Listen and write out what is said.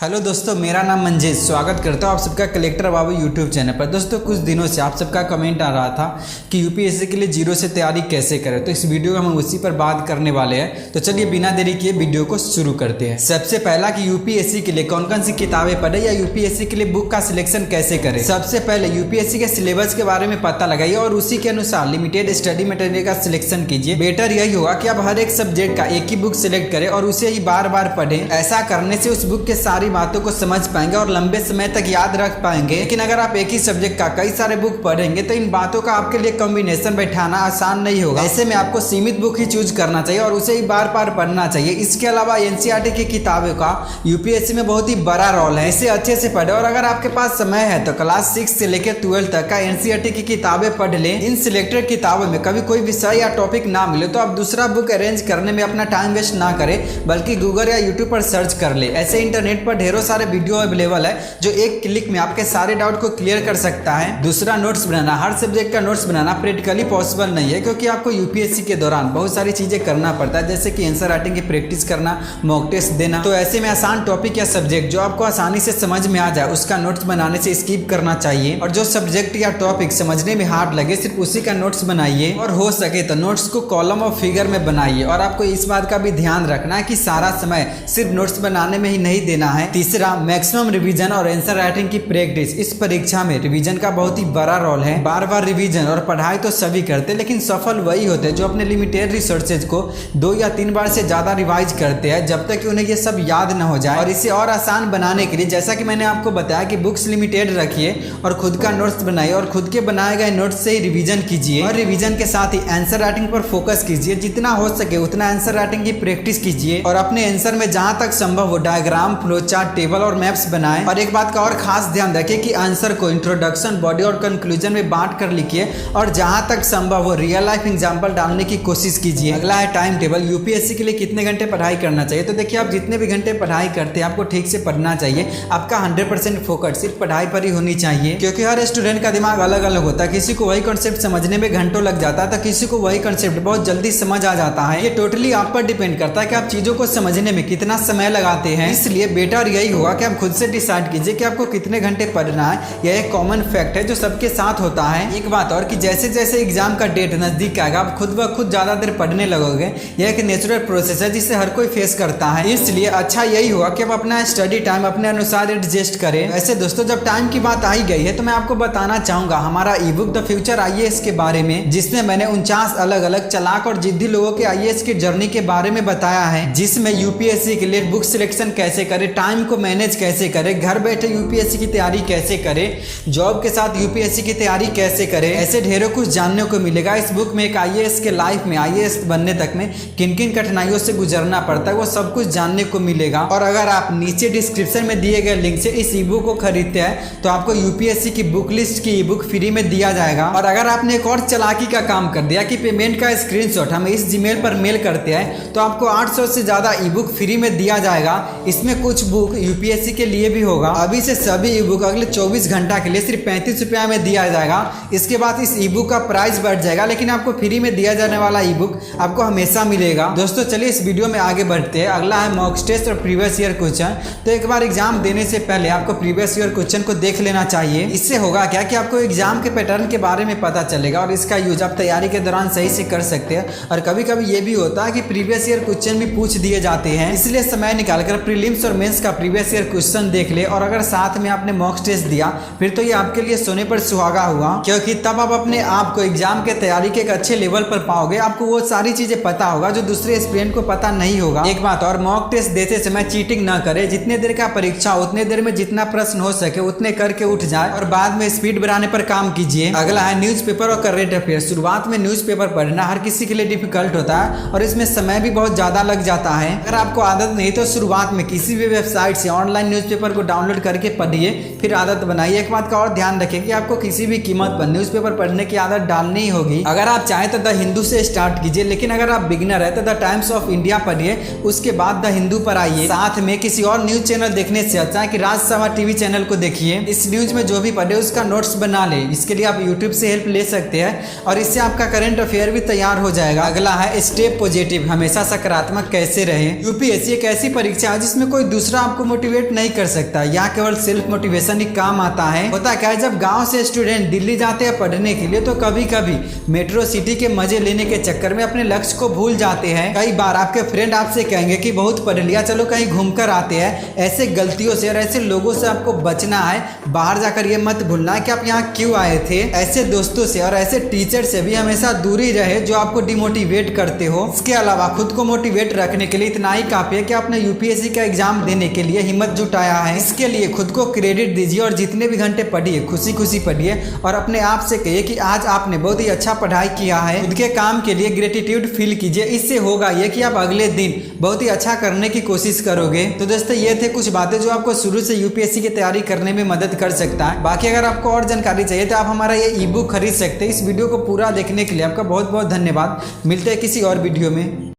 Hello दोस्तों, मेरा नाम मंजेश। स्वागत करता हूँ आप सबका कलेक्टर बाबू यूट्यूब चैनल पर। दोस्तों, कुछ दिनों से आप सबका कमेंट आ रहा था कि यूपीएससी के लिए जीरो से तैयारी कैसे करें, तो इस वीडियो में हम उसी पर बात करने वाले हैं। तो चलिए बिना देरी किए वीडियो को शुरू करते हैं। सबसे पहला कि यूपीएससी के लिए कौन कौन सी किताबें पढ़े या यूपीएससी के लिए बुक का सिलेक्शन कैसे करें। सबसे पहले यूपीएससी के सिलेबस के बारे में पता लगाइए और उसी के अनुसार लिमिटेड स्टडी मटेरियल का सिलेक्शन कीजिए। बेटर यही होगा कि आप हर एक सब्जेक्ट का एक ही बुक सिलेक्ट करें और उसे ही बार बार पढ़ें। ऐसा करने से उस बुक के सारी बातों को समझ पाएंगे और लंबे समय तक याद रख पाएंगे। लेकिन अगर आप एक ही सब्जेक्ट का कई सारे बुक पढ़ेंगे तो इन बातों का आपके लिए कॉम्बिनेशन बैठाना आसान नहीं होगा। ऐसे में आपको सीमित बुक ही चूज करना चाहिए और उसे ही बार बार पढ़ना चाहिए। इसके अलावा एनसीईआरटी की किताबों का यूपीएससी में बहुत ही बड़ा रोल है, इसे अच्छे से पढ़े। और अगर आपके पास समय है तो क्लास 6 से लेकर 12 तक का एनसीईआरटी की किताबें पढ़ लें। इन सिलेक्टेड किताबों में कभी कोई विषय या टॉपिक ना मिले तो आप दूसरा बुक अरेंज करने में अपना टाइम वेस्ट ना करें, बल्कि गूगल या यूट्यूब पर सर्च कर ले। ऐसे इंटरनेट पर ढेरों सारे वीडियो अवेलेबल है जो एक क्लिक में आपके सारे डाउट को क्लियर कर सकता है। दूसरा, नोट्स बनाना। हर सब्जेक्ट का नोट्स बनाना प्रैक्टिकली पॉसिबल नहीं है, क्योंकि आपको यूपीएससी के दौरान बहुत सारी चीजें करना पड़ता है, जैसे कि आंसर राइटिंग की प्रैक्टिस करना, मॉक टेस्ट देना। तो ऐसे में आसान टॉपिक या सब्जेक्ट जो आपको आसानी से समझ में आ जाए उसका नोट्स बनाने से स्किप करना चाहिए। और जो सब्जेक्ट या टॉपिक समझने में हार्ड लगे सिर्फ उसी का नोट्स बनाइए और हो सके तो नोट्स को कॉलम और फिगर में बनाइए। और आपको इस बात का भी ध्यान रखना है कि सारा समय सिर्फ नोट्स बनाने में ही नहीं देना है। तीसरा, मैक्सिमम रिवीजन और आंसर राइटिंग की प्रैक्टिस। इस परीक्षा में रिवीजन का बहुत ही बड़ा रोल है। बार बार रिवीजन और पढ़ाई तो सभी करते हैं, लेकिन सफल वही होते हैं जो अपने लिमिटेड रिसोर्सेज को 2 या 3 बार से ज्यादा रिवाइज करते हैं, जब तक कि उन्हें ये सब याद न हो जाए। और इसे और आसान बनाने के लिए जैसा कि मैंने आपको बताया कि बुक्स लिमिटेड रखिए और खुद का नोट्स बनाइए और खुद के बनाए गए नोट्स से ही रिवीजन कीजिए। और रिवीजन के साथ ही आंसर राइटिंग पर फोकस कीजिए। जितना हो सके उतना आंसर राइटिंग की प्रैक्टिस कीजिए और अपने आंसर में जहां तक संभव हो डायग्राम, फ्लो चार्ट, टेबल और मैप्स बनाएं। और एक बात का और खास ध्यान रखें कि आंसर को इंट्रोडक्शन, बॉडी और कंक्लूजन में बांट कर लिखिए और जहां तक संभव हो रियल लाइफ एग्जांपल डालने की कोशिश कीजिए। अगला है टाइम टेबल। यूपीएससी के लिए कितने घंटे पढ़ाई करना चाहिए। तो देखिए, आप जितने भी घंटे पढ़ाई करते हैं आपको ठीक से पढ़ना चाहिए। आपका 100% फोकस सिर्फ पढ़ाई पर ही होनी चाहिए, क्योंकि हर स्टूडेंट का दिमाग अलग अलग होता है। किसी को वही कॉन्सेप्ट समझने में घंटों लग जाता है तो किसी को वही कॉन्सेप्ट बहुत जल्दी समझ आ जाता है। ये टोटली आप पर डिपेंड करता है कि आप चीजों को समझने में कितना समय लगाते हैं। इसलिए बेटर यही होगा कि आप खुद से डिसाइड कीजिए कि आपको कितने घंटे पढ़ना है। यह एक कॉमन फैक्ट है जो सबके साथ होता है। एक बात और कि जैसे जैसे एग्जाम का डेट नजदीक आएगा आप खुद ब खुद ज्यादा देर पढ़ने लगोगे। यह एक नेचुरल प्रोसेस है जिसे हर कोई फेस करता है। इसलिए अच्छा यही होगा कि आप अपना स्टडी टाइम अपने अनुसार एडजस्ट करें। वैसे दोस्तों, जब टाइम की बात आई गई है तो मैं आपको बताना चाहूंगा हमारा ई बुक द फ्यूचर आईएएस के बारे में, जिसमें मैंने 49 अलग अलग चालाक और जिद्दी लोगों के आईएएस की जर्नी के बारे में बताया है, जिसमें यूपीएससी के लिए बुक सिलेक्शन कैसे करें, टाइम को मैनेज कैसे करें, घर बैठे यूपीएससी की तैयारी कैसे करें, जॉब के साथ यूपीएससी की तैयारी कैसे करें। ऐसे ढेरों कुछ जानने को मिलेगा इस बुक में। एक आईएएस के लाइफ में, आईएएस बनने तक में किन किन कठिनाइयों से गुजरना पड़ता है वो सब कुछ जानने को मिलेगा। और अगर आप नीचे डिस्क्रिप्शन में दिए गए लिंक से इस ई बुक को खरीदते हैं तो आपको यूपीएससी की बुक लिस्ट की ई बुक फ्री में दिया जाएगा। और अगर आपने एक और चालाकी का काम कर दिया कि पेमेंट का स्क्रीनशॉट हमें इस जीमेल पर मेल करते हैं तो आपको 800 से ज्यादा ई बुक फ्री में दिया जाएगा। इसमें कुछ बुक यूपीएससी के लिए भी होगा। अभी से सभी ई बुक अगले 24 घंटा के लिए सिर्फ 35 रुपया में दिया जाएगा। इसके बाद इस ई बुक का प्राइस बढ़ जाएगा, लेकिन आपको फ्री में दिया जाने वाला ई बुक आपको हमेशा मिलेगा। दोस्तों, चलिए इस वीडियो में आगे बढ़ते हैं। अगला है मॉक टेस्ट और प्रीवियस ईयर क्वेश्चन। तो एक बार एग्जाम देने से पहले आपको प्रीवियस ईयर क्वेश्चन को देख लेना चाहिए। इससे होगा क्या कि आपको एग्जाम के पैटर्न के बारे में पता चलेगा और इसका यूज आप तैयारी के दौरान सही से कर सकते हैं। और कभी कभी ये भी होता है कि प्रीवियस ईयर क्वेश्चन भी पूछ दिए जाते हैं, इसलिए समय निकालकर प्रीलिम्स और मेंस का प्रीवियस ईयर क्वेश्चन देख ले। और अगर साथ में आपने मॉक टेस्ट दिया फिर तो ये आपके लिए सोने पर सुहागा हुआ, क्योंकि तब आप अपने आप को एग्जाम के तैयारी के एक अच्छे लेवल पर पाओगे। आपको वो सारी चीजें पता होगा जो दूसरे स्टूडेंट को पता नहीं होगा। एक बात और, मॉक टेस्ट देते समय चीटिंग ना करें। जितने देर का परीक्षा उतने देर में जितना प्रश्न हो सके उतने करके उठ जाए और बाद में स्पीड बढ़ाने पर काम कीजिए। अगला है न्यूज़पेपर और करंट अफेयर। शुरुआत में न्यूज़पेपर पढ़ना हर किसी के लिए डिफिकल्ट होता है और इसमें समय भी बहुत ज्यादा लग जाता है। अगर आपको आदत नहीं तो शुरुआत में किसी भी वेबसाइट से ऑनलाइन न्यूज़पेपर को डाउनलोड करके पढ़िए, फिर आदत बनाइए। एक बात का और ध्यान रखें कि आपको किसी भी कीमत पर न्यूज़पेपर पढ़ने की आदत डालनी ही होगी। अगर आप चाहें तो द हिंदू से स्टार्ट कीजिए, लेकिन अगर आप बिगिनर है तो द टाइम्स ऑफ इंडिया पढ़िए, उसके बाद द हिंदू पर आइए। साथ में किसी और न्यूज चैनल देखने से अच्छा है कि राजसभा टीवी चैनल को देखिए। इस न्यूज में जो भी पढ़े उसका नोट्स बना ले। इसके लिए आप यूट्यूब से हेल्प ले सकते हैं और इससे आपका करंट अफेयर भी तैयार हो जाएगा। अगला है स्टे पॉजिटिव, हमेशा सकारात्मक कैसे रहे। यूपीएससी एक ऐसी परीक्षा है जिसमें कोई दूसरा आपको मोटिवेट नहीं कर सकता। यहाँ केवल सेल्फ मोटिवेशन ही काम आता है। होता क्या है, जब गांव से स्टूडेंट दिल्ली जाते हैं पढ़ने के लिए तो कभी कभी मेट्रो सिटी के मजे लेने के चक्कर में अपने लक्ष्य को भूल जाते हैं। कई बार आपके फ्रेंड आपसे कहेंगे कि बहुत पढ़ लिया, चलो कहीं घूम कर आते हैं। ऐसे गलतियों से और ऐसे लोगों से आपको बचना है। बाहर जाकर ये मत भूलना है कि आप यहाँ क्यों आए थे। ऐसे दोस्तों से और ऐसे टीचर से भी हमेशा दूरी रहे जो आपको डिमोटिवेट करते हो। इसके अलावा खुद को मोटिवेट रखने के लिए इतना ही काफी है कि आपने यूपीएससी का एग्जाम देने के लिए हिम्मत जुटाया है। इसके लिए खुद को क्रेडिट दीजिए और जितने भी घंटे पढ़िए खुशी खुशी पढ़िए और अपने आप से कहिए कि आज आपने बहुत ही अच्छा पढ़ाई किया है। खुद के काम के लिए ग्रेटिट्यूड फील कीजिए। इससे होगा ये कि आप अगले दिन बहुत ही अच्छा करने की कोशिश करोगे। तो दोस्तों ये थे कुछ बातें जो आपको शुरू से यूपीएससी की तैयारी करने में मदद कर सकता है। बाकी अगर आपको और जानकारी चाहिए तो आप हमारा ये ई बुक खरीद सकते हैं। इस वीडियो को पूरा देखने के लिए आपका बहुत बहुत धन्यवाद। मिलते हैं किसी और वीडियो में।